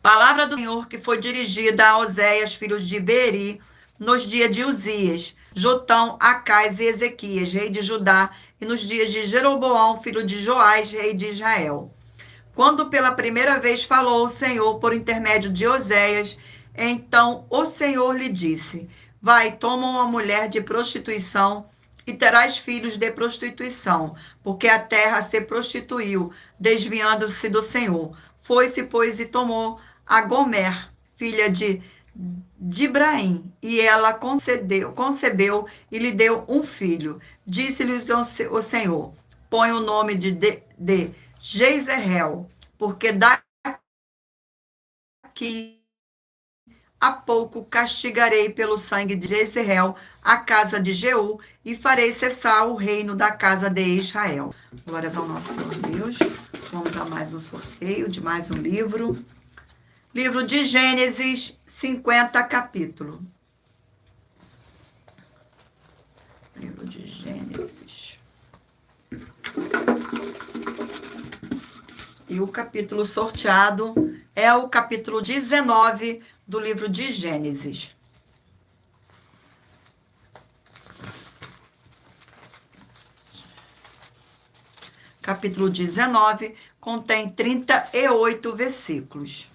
Palavra do Senhor que foi dirigida a Oséias, filhos de Beeri, nos dias de Uzias, Jotão, Acais e Ezequias, rei de Judá, e nos dias de Jeroboão, filho de Joás, rei de Israel. Quando pela primeira vez falou o Senhor por intermédio de Oséias, então o Senhor lhe disse: vai, toma uma mulher de prostituição e terás filhos de prostituição, porque a terra se prostituiu, desviando-se do Senhor. Foi-se, pois, e tomou a Gomer, filha de Dibraim, e ela concebeu e lhe deu um filho. Disse-lhe o Senhor: põe o nome de Jezreel, porque da daqui a pouco castigarei pelo sangue de Jezreel a casa de Jeú e farei cessar o reino da casa de Israel. Glórias ao nosso Senhor Deus. Vamos a mais um sorteio de mais um livro. Livro de Gênesis, 50 capítulo. Livro de Gênesis. E o capítulo sorteado é o capítulo 19 do livro de Gênesis. Capítulo 19 contém 38 versículos.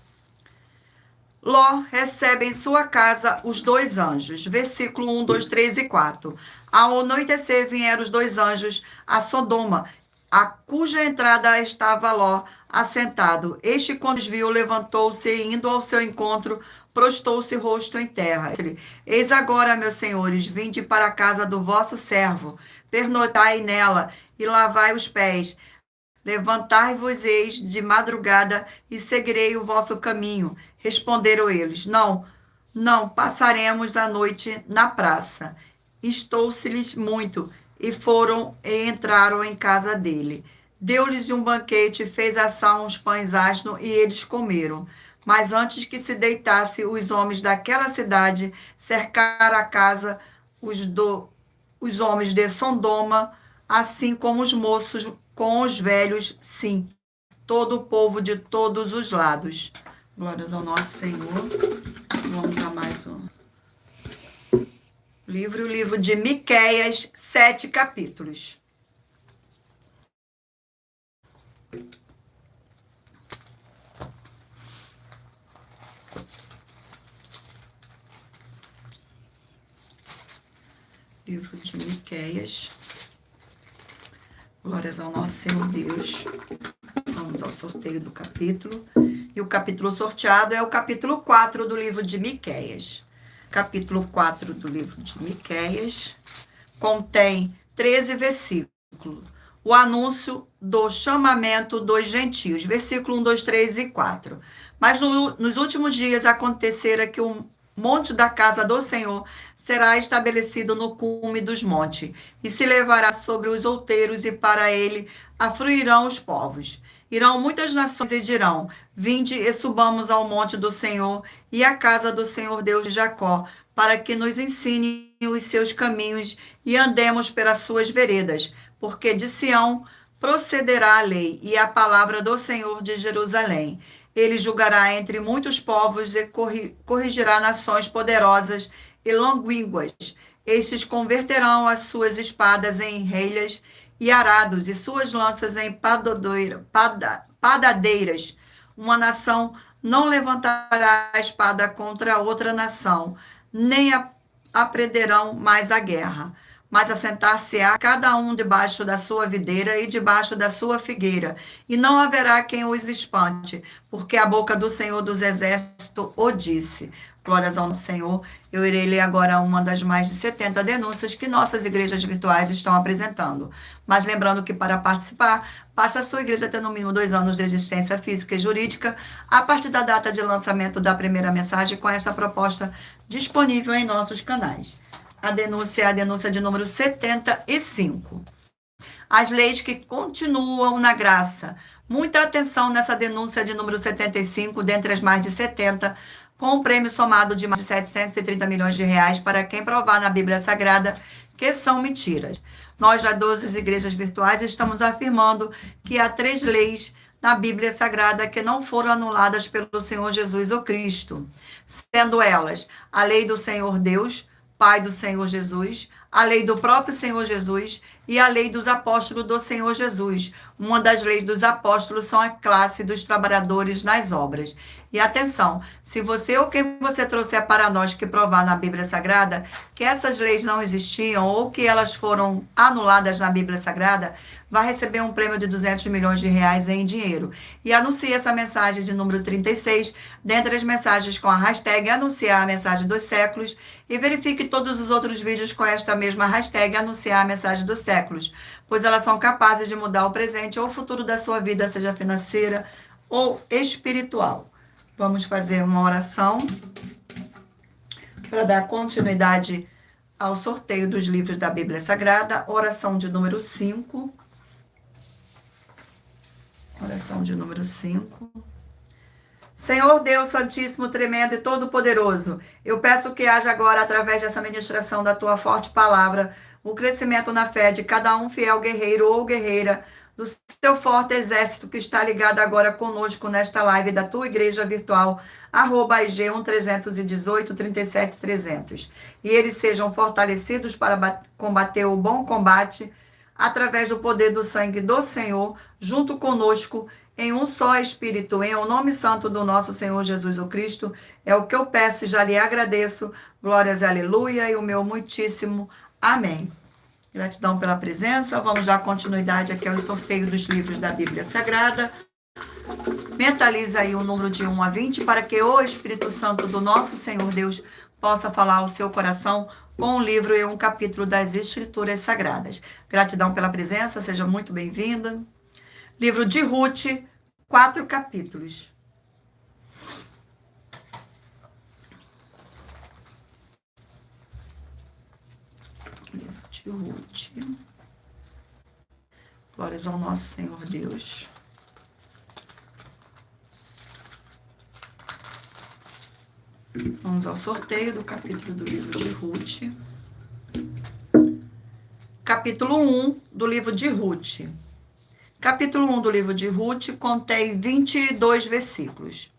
Ló recebe em sua casa os 2 anjos. Versículo 1, 2, 3 e 4. Ao anoitecer vieram os 2 anjos a Sodoma, a cuja entrada estava Ló assentado. Este, quando os viu, levantou-se e, indo ao seu encontro, prostou-se rosto em terra. Eis agora, meus senhores, vinde para a casa do vosso servo, pernoitai nela e lavai os pés. Levantai-vos-eis de madrugada e seguirei o vosso caminho. Responderam eles: não, passaremos a noite na praça. Estou-se-lhes muito, e foram e entraram em casa dele. Deu-lhes um banquete, fez assar uns pães asnos, e eles comeram. Mas antes que se deitasse, os homens daquela cidade cercaram a casa, os homens de Sodoma, assim como os moços com os velhos, sim, todo o povo de todos os lados. Glórias ao nosso Senhor. Vamos a mais um livro, o livro de Miqueias, 7 capítulos. Livro de Miqueias. Glórias ao nosso Senhor Deus. Vamos ao sorteio do capítulo. E o capítulo sorteado é o capítulo 4 do livro de Miqueias. Capítulo 4 do livro de Miqueias contém 13 versículos. O anúncio do chamamento dos gentios. Versículo 1, 2, 3 e 4. Mas nos últimos dias acontecerá que o monte da casa do Senhor será estabelecido no cume dos montes, e se levará sobre os outeiros, e para ele afluirão os povos. Irão muitas nações e dirão: vinde e subamos ao monte do Senhor e à casa do Senhor Deus de Jacó, para que nos ensine os seus caminhos e andemos pelas suas veredas. Porque de Sião procederá a lei e a palavra do Senhor de Jerusalém. Ele julgará entre muitos povos e corrigirá nações poderosas e longínquas. Estes converterão as suas espadas em relhas e arados, e suas lanças em padadeiras. Uma nação não levantará a espada contra outra nação, nem aprenderão mais a guerra. Mas assentar-se-á cada um debaixo da sua videira e debaixo da sua figueira, e não haverá quem os espante, porque a boca do Senhor dos Exércitos o disse. Glórias ao Senhor. Eu irei ler agora uma das mais de 70 denúncias que nossas igrejas virtuais estão apresentando. Mas lembrando que para participar, basta a sua igreja ter no mínimo 2 anos de existência física e jurídica, a partir da data de lançamento da primeira mensagem com esta proposta disponível em nossos canais. A denúncia é a denúncia de número 75. As leis que continuam na graça. Muita atenção nessa denúncia de número 75, dentre as mais de 70, com um prêmio somado de mais de 730 milhões de reais para quem provar na Bíblia Sagrada que são mentiras. Nós, das 12 igrejas virtuais, estamos afirmando que há 3 leis na Bíblia Sagrada que não foram anuladas pelo Senhor Jesus o Cristo, sendo elas a lei do Senhor Deus, Pai do Senhor Jesus, a lei do próprio Senhor Jesus e a lei dos apóstolos do Senhor Jesus. Uma das leis dos apóstolos são a classe dos trabalhadores nas obras. E atenção, se você ou quem você trouxer para nós que provar na Bíblia Sagrada que essas leis não existiam ou que elas foram anuladas na Bíblia Sagrada, vai receber um prêmio de 200 milhões de reais em dinheiro. E anuncie essa mensagem de número 36, dentre as mensagens com a hashtag anunciar a mensagem dos séculos, e verifique todos os outros vídeos com esta mesma hashtag anunciar a mensagem dos séculos, pois elas são capazes de mudar o presente ou o futuro da sua vida, seja financeira ou espiritual. Vamos fazer uma oração para dar continuidade ao sorteio dos livros da Bíblia Sagrada. Oração de número 5. Oração de número 5. Senhor Deus Santíssimo, tremendo e todo-poderoso, eu peço que haja agora, através dessa ministração da tua forte palavra, o crescimento na fé de cada um fiel guerreiro ou guerreira do seu forte exército que está ligado agora conosco nesta live da tua igreja virtual, @IG1-318-37-300. E eles sejam fortalecidos para combater o bom combate através do poder do sangue do Senhor, junto conosco, em um só Espírito, em o nome santo do nosso Senhor Jesus o Cristo, é o que eu peço e já lhe agradeço. Glórias e aleluia, e o meu muitíssimo amém. Gratidão pela presença. Vamos dar continuidade aqui ao sorteio dos livros da Bíblia Sagrada. Mentalize aí o número de 1 a 20 para que o Espírito Santo do nosso Senhor Deus possa falar ao seu coração com um livro e um capítulo das Escrituras Sagradas. Gratidão pela presença, seja muito bem-vinda. Livro de Ruth, 4 capítulos. Livro de Ruth. Glórias ao nosso Senhor Deus. Vamos ao sorteio do capítulo do livro de Ruth. Capítulo 1 do livro de Ruth. Capítulo 1 do livro de Ruth contém 22 versículos.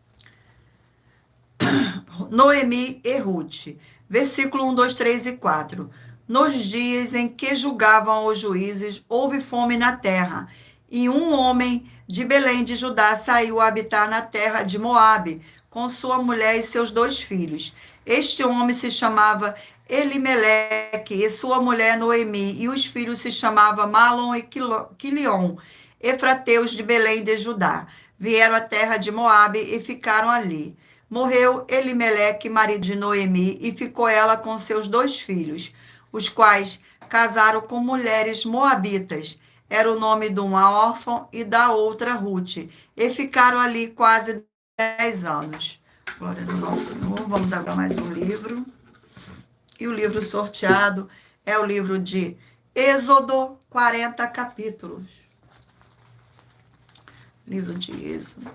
Noemi e Ruth. Versículo 1, 2, 3 e 4. Nos dias em que julgavam os juízes, houve fome na terra, e um homem de Belém de Judá saiu a habitar na terra de Moabe, com sua mulher e seus 2 filhos. Este homem se chamava Elimeleque, e sua mulher Noemi, e os filhos se chamavam Malom e Quilion, efrateus de Belém de Judá. Vieram à terra de Moabe e ficaram ali. Morreu Elimeleque, marido de Noemi, e ficou ela com seus 2 filhos, os quais casaram com mulheres moabitas. Era o nome de uma órfã e da outra Ruth, e ficaram ali quase 10 anos. Glória ao nosso Senhor. Vamos agora mais um livro. E o livro sorteado é o livro de Êxodo, 40 capítulos. Livro de Êxodo.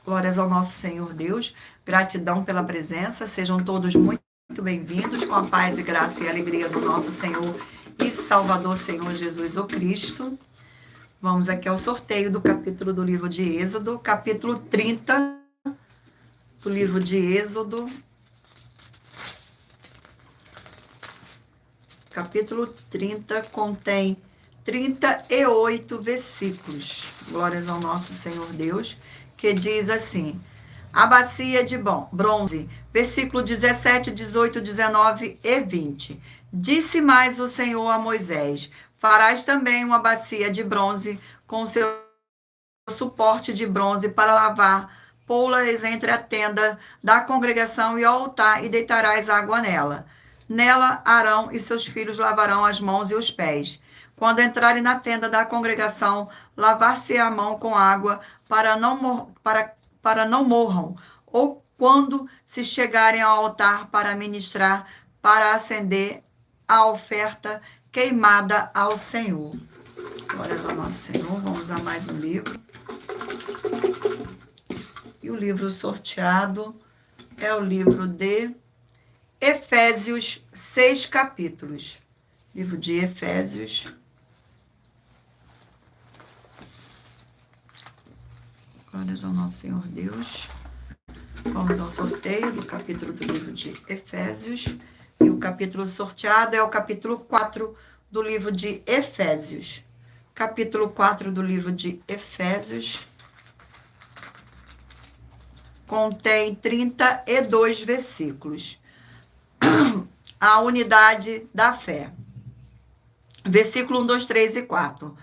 Glórias ao nosso Senhor Deus. Gratidão pela presença. Sejam todos muito bem-vindos, com a paz e graça e alegria do nosso Senhor e Salvador Senhor Jesus o Cristo. Vamos aqui ao sorteio do capítulo do livro de Êxodo, capítulo 30 do livro de Êxodo. Capítulo 30 contém 38 versículos. Glórias ao nosso Senhor Deus, que diz assim: a bacia de bronze, versículo 17, 18, 19 e 20. Disse mais o Senhor a Moisés: farás também uma bacia de bronze com seu suporte de bronze para lavar, pô-las entre a tenda da congregação e o altar, e deitarás água nela. Nela, Arão e seus filhos lavarão as mãos e os pés. Quando entrarem na tenda da congregação, lavar-se a mão com água para não morram, ou quando se chegarem ao altar para ministrar, para acender a oferta queimada ao Senhor. Glória ao nosso Senhor. Vamos a mais um livro. E o livro sorteado é o livro de Efésios, 6 capítulos. Livro de Efésios. Glória ao nosso Senhor Deus. Vamos ao sorteio do capítulo do livro de Efésios. E o capítulo sorteado é o capítulo 4 do livro de Efésios. Capítulo 4 do livro de Efésios contém 32 versículos. A unidade da fé. Versículo 1, 2, 3 e 4.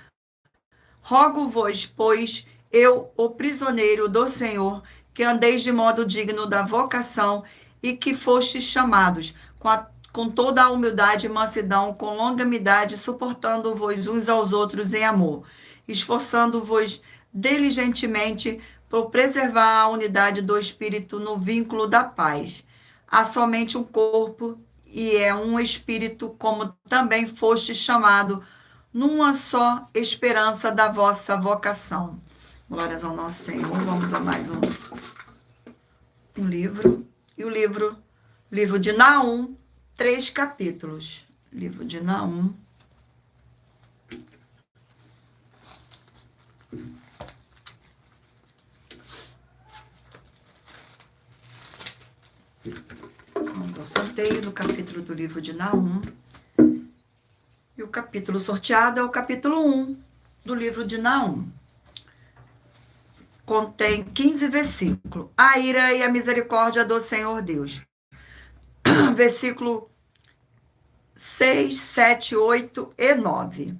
Rogo-vos, pois, eu, o prisioneiro do Senhor, que andeis de modo digno da vocação e que fostes chamados com toda a humildade e mansidão, com longanimidade, suportando-vos uns aos outros em amor, esforçando-vos diligentemente por preservar a unidade do Espírito no vínculo da paz. Há somente um corpo e é um Espírito, como também foste chamado, numa só esperança da vossa vocação. Glórias ao nosso Senhor. Vamos a mais um livro. E o livro de Naum, 3 capítulos. Livro de Naum. Vamos ao sorteio do capítulo do livro de Naum. E o capítulo sorteado é o capítulo 1 do livro de Naum. Contém 15 versículos. A ira e a misericórdia do Senhor Deus. Versículo 6, 7, 8 e 9.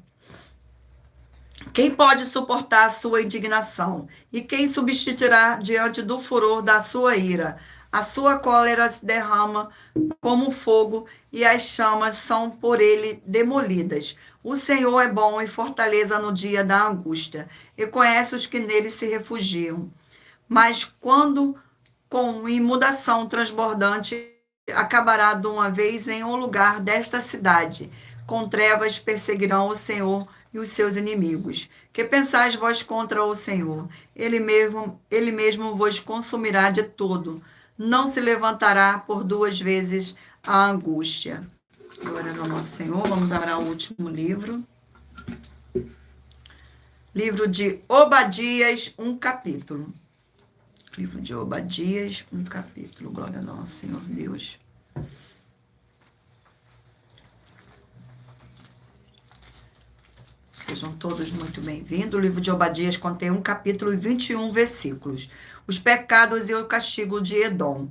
Quem pode suportar a sua indignação? E quem subsistirá diante do furor da sua ira? A sua cólera se derrama como fogo e as chamas são por ele demolidas. O Senhor é bom e fortaleza no dia da angústia, e conhece os que nele se refugiam. Mas quando, com imundação transbordante, acabará de uma vez em um lugar desta cidade, com trevas perseguirão o Senhor e os seus inimigos. Que pensais vós contra o Senhor? Ele mesmo vos consumirá de todo. Não se levantará por 2 vezes a angústia. Glórias ao nosso Senhor. Vamos abrir o último livro. Livro de Obadias, 1 capítulo. Livro de Obadias, 1 capítulo. Glória ao nosso Senhor Deus. Sejam todos muito bem-vindos. O livro de Obadias contém 1 capítulo e 21 versículos. Os pecados e o castigo de Edom.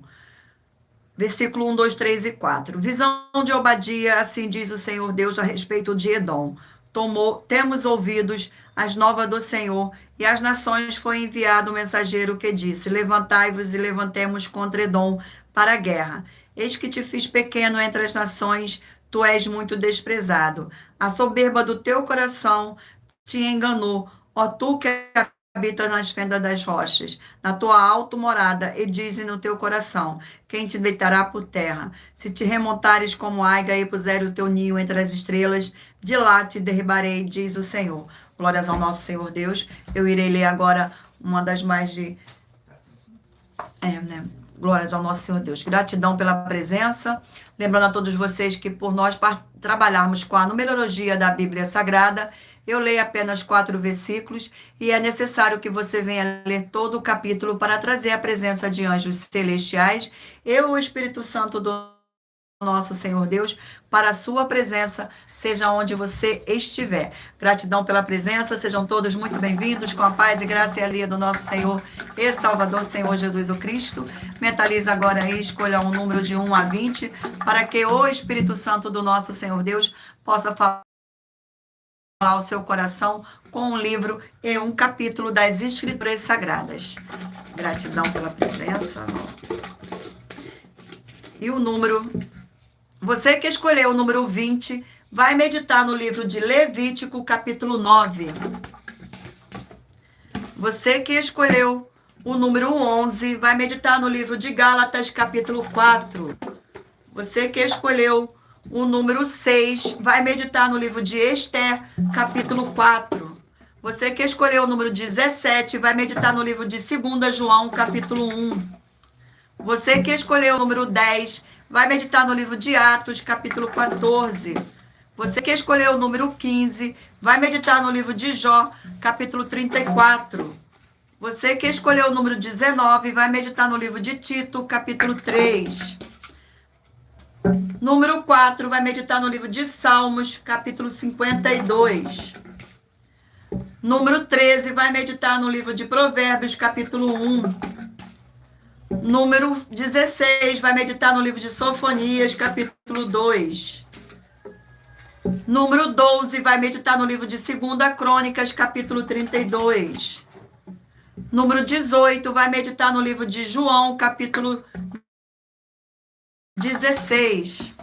Versículo 1, 2, 3 e 4. Visão de Obadia, assim diz o Senhor Deus a respeito de Edom. Temos ouvidos as novas do Senhor, e às nações foi enviado o mensageiro que disse: levantai-vos e levantemos contra Edom para a guerra. Eis que te fiz pequeno entre as nações, tu és muito desprezado. A soberba do teu coração te enganou, ó tu que habita nas fendas das rochas, na tua alta morada, e dize no teu coração: quem te deitará por terra? Se te remontares como águia e puseres o teu ninho entre as estrelas, de lá te derribarei, diz o Senhor. Glórias ao nosso Senhor Deus. Eu irei ler agora uma das mais de... Glórias ao nosso Senhor Deus. Gratidão pela presença. Lembrando a todos vocês que por nós trabalharmos com a numerologia da Bíblia Sagrada, eu leio apenas 4 versículos e é necessário que você venha ler todo o capítulo para trazer a presença de anjos celestiais e o Espírito Santo do nosso Senhor Deus para a sua presença, seja onde você estiver. Gratidão pela presença, sejam todos muito bem-vindos, com a paz e graça e alegria do nosso Senhor e Salvador, Senhor Jesus o Cristo. Mentalize agora aí, escolha um número de 1 a 20, para que o Espírito Santo do nosso Senhor Deus possa falar ao seu coração com um livro e um capítulo das Escrituras Sagradas. Gratidão pela presença. E o número... Você que escolheu o número 20, vai meditar no livro de Levítico, capítulo 9. Você que escolheu o número 11, vai meditar no livro de Gálatas, capítulo 4. Você que escolheu o número 6, vai meditar no livro de Esther, capítulo 4. Você que escolheu o número 17, vai meditar no livro de 2 João, capítulo 1. Você que escolheu o número 10, vai meditar no livro de Atos, capítulo 14. Você que escolheu o número 15, vai meditar no livro de Jó, capítulo 34. Você que escolheu o número 19, vai meditar no livro de Tito, capítulo 3. Número 4, vai meditar no livro de Salmos, capítulo 52. Número 13, vai meditar no livro de Provérbios, capítulo 1. Número 16, vai meditar no livro de Sofonias, capítulo 2. Número 12, vai meditar no livro de 2 Crônicas, capítulo 32. Número 18, vai meditar no livro de João, capítulo 16.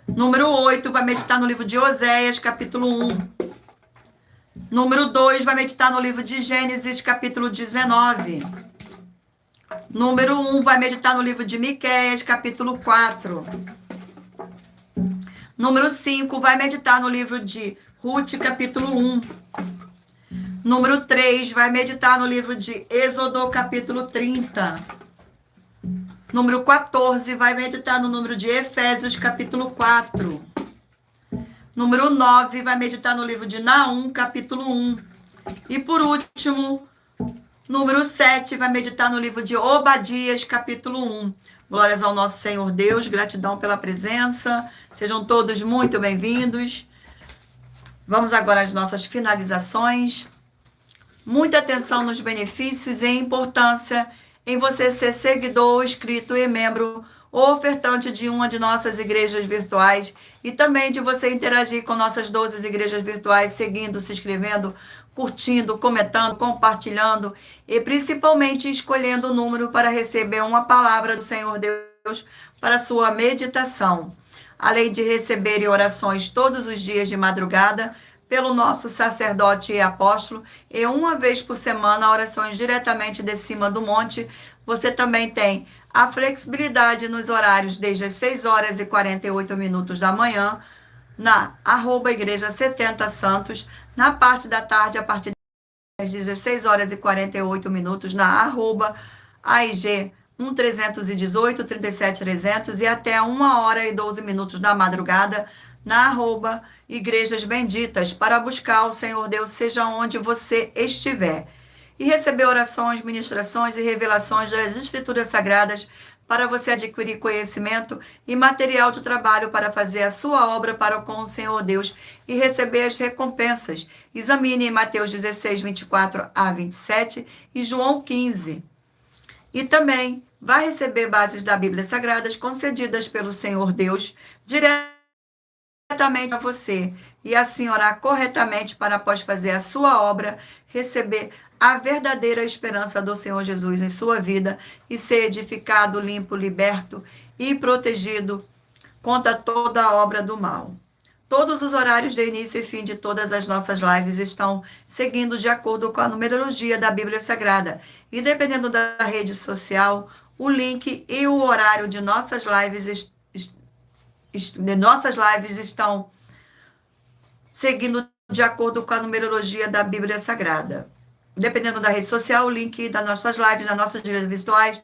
Número 8, vai meditar no livro de Oséias, capítulo 1. Número 2, vai meditar no livro de Gênesis, capítulo 19. Número 1, vai meditar no livro de Miqueias, capítulo 4. Número 5, vai meditar no livro de Ruth, capítulo 1. Número 3, vai meditar no livro de Êxodo, capítulo 30. Número 14, vai meditar no número de Efésios, capítulo 4. Número 9, vai meditar no livro de Naum, capítulo 1. E por último, número 7, vai meditar no livro de Obadias, capítulo 1. Glórias ao nosso Senhor Deus, gratidão pela presença. Sejam todos muito bem-vindos. Vamos agora às nossas finalizações. Muita atenção nos benefícios e importância em você ser seguidor, inscrito e membro ou ofertante de uma de nossas igrejas virtuais e também de você interagir com nossas 12 igrejas virtuais, seguindo, se inscrevendo, curtindo, comentando, compartilhando e principalmente escolhendo o número para receber uma palavra do Senhor Deus para sua meditação. Além de receberem orações todos os dias de madrugada pelo nosso sacerdote e apóstolo, e uma vez por semana orações diretamente de cima do monte, você também tem a flexibilidade nos horários desde as 6 horas e 48 minutos da manhã, na @igreja 70 Santos, na parte da tarde, a partir das 16 horas e 48 minutos, na @AIG 1318 37300 e até 1 hora e 12 minutos da madrugada, na @Igrejas Benditas, para buscar o Senhor Deus, seja onde você estiver. E receber orações, ministrações e revelações das Escrituras Sagradas para você adquirir conhecimento e material de trabalho para fazer a sua obra para com o Senhor Deus e receber as recompensas. Examine em Mateus 16, 24 a 27 e João 15. E também vai receber bases da Bíblia Sagradas concedidas pelo Senhor Deus diretamente a você, e assim orar corretamente para, após fazer a sua obra, receber a verdadeira esperança do Senhor Jesus em sua vida e ser edificado, limpo, liberto e protegido contra toda a obra do mal. Todos os horários de início e fim de todas as nossas lives estão seguindo de acordo com a numerologia da Bíblia Sagrada. E dependendo da rede social, o link e o horário de nossas lives estão seguindo de acordo com a numerologia da Bíblia Sagrada. Dependendo da rede social, o link das nossas lives, das nossas igrejas virtuais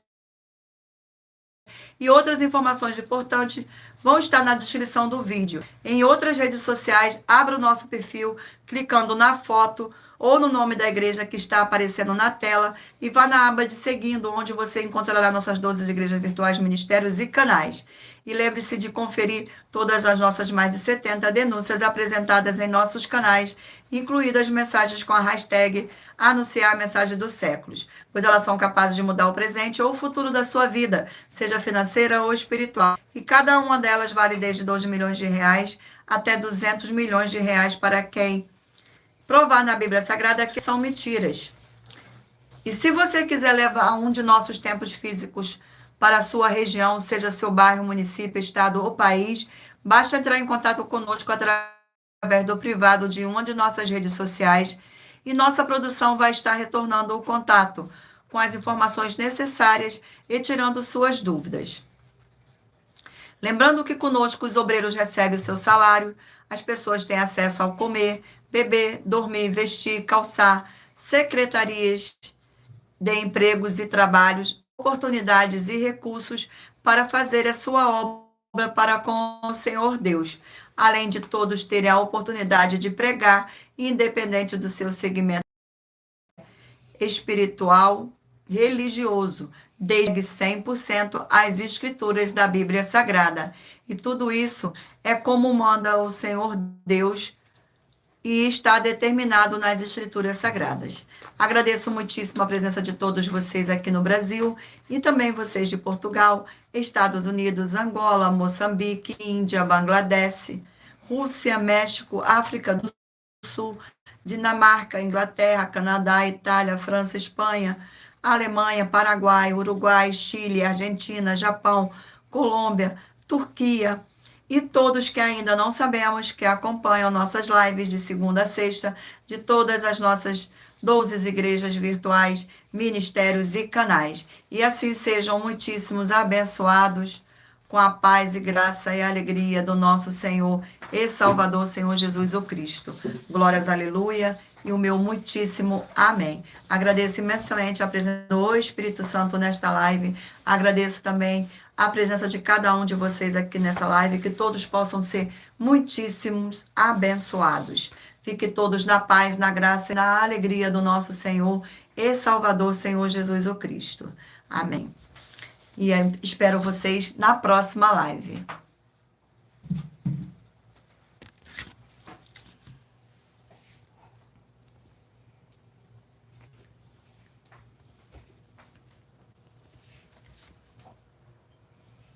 e outras informações importantes vão estar na descrição do vídeo. Em outras redes sociais, abra o nosso perfil clicando na foto ou no nome da igreja que está aparecendo na tela e vá na aba de seguindo, onde você encontrará nossas 12 igrejas virtuais, ministérios e canais. E lembre-se de conferir todas as nossas mais de 70 denúncias apresentadas em nossos canais, incluídas mensagens com a hashtag anunciar a mensagem dos séculos, pois elas são capazes de mudar o presente ou o futuro da sua vida, seja financeira ou espiritual. E cada uma delas vale desde 2 milhões de reais até 200 milhões de reais para quem provar na Bíblia Sagrada que são mentiras. E se você quiser levar um de nossos templos físicos para a sua região, seja seu bairro, município, estado ou país, basta entrar em contato conosco através do privado de uma de nossas redes sociais e nossa produção vai estar retornando o contato com as informações necessárias e tirando suas dúvidas. Lembrando que conosco os obreiros recebem o seu salário, as pessoas têm acesso ao comer, beber, dormir, vestir, calçar, secretarias de empregos e trabalhos, oportunidades e recursos para fazer a sua obra para com o Senhor Deus, além de todos terem a oportunidade de pregar, independente do seu segmento espiritual, religioso, desde 100% as escrituras da Bíblia Sagrada. E tudo isso é como manda o Senhor Deus e está determinado nas Escrituras Sagradas. Agradeço muitíssimo a presença de todos vocês aqui no Brasil e também vocês de Portugal, Estados Unidos, Angola, Moçambique, Índia, Bangladesh, Rússia, México, África do Sul, Dinamarca, Inglaterra, Canadá, Itália, França, Espanha, Alemanha, Paraguai, Uruguai, Chile, Argentina, Japão, Colômbia, Turquia, e todos que ainda não sabemos, que acompanham nossas lives de segunda a sexta, de todas as nossas 12 igrejas virtuais, ministérios e canais. E assim sejam muitíssimos abençoados com a paz e graça e alegria do nosso Senhor e Salvador, Senhor Jesus o Cristo. Glórias, aleluia, e o meu muitíssimo amém. Agradeço imensamente a presença do Espírito Santo nesta live. Agradeço também a presença de cada um de vocês aqui nessa live, que todos possam ser muitíssimos abençoados. Fiquem todos na paz, na graça e na alegria do nosso Senhor e Salvador, Senhor Jesus o Cristo. Amém. E espero vocês na próxima live.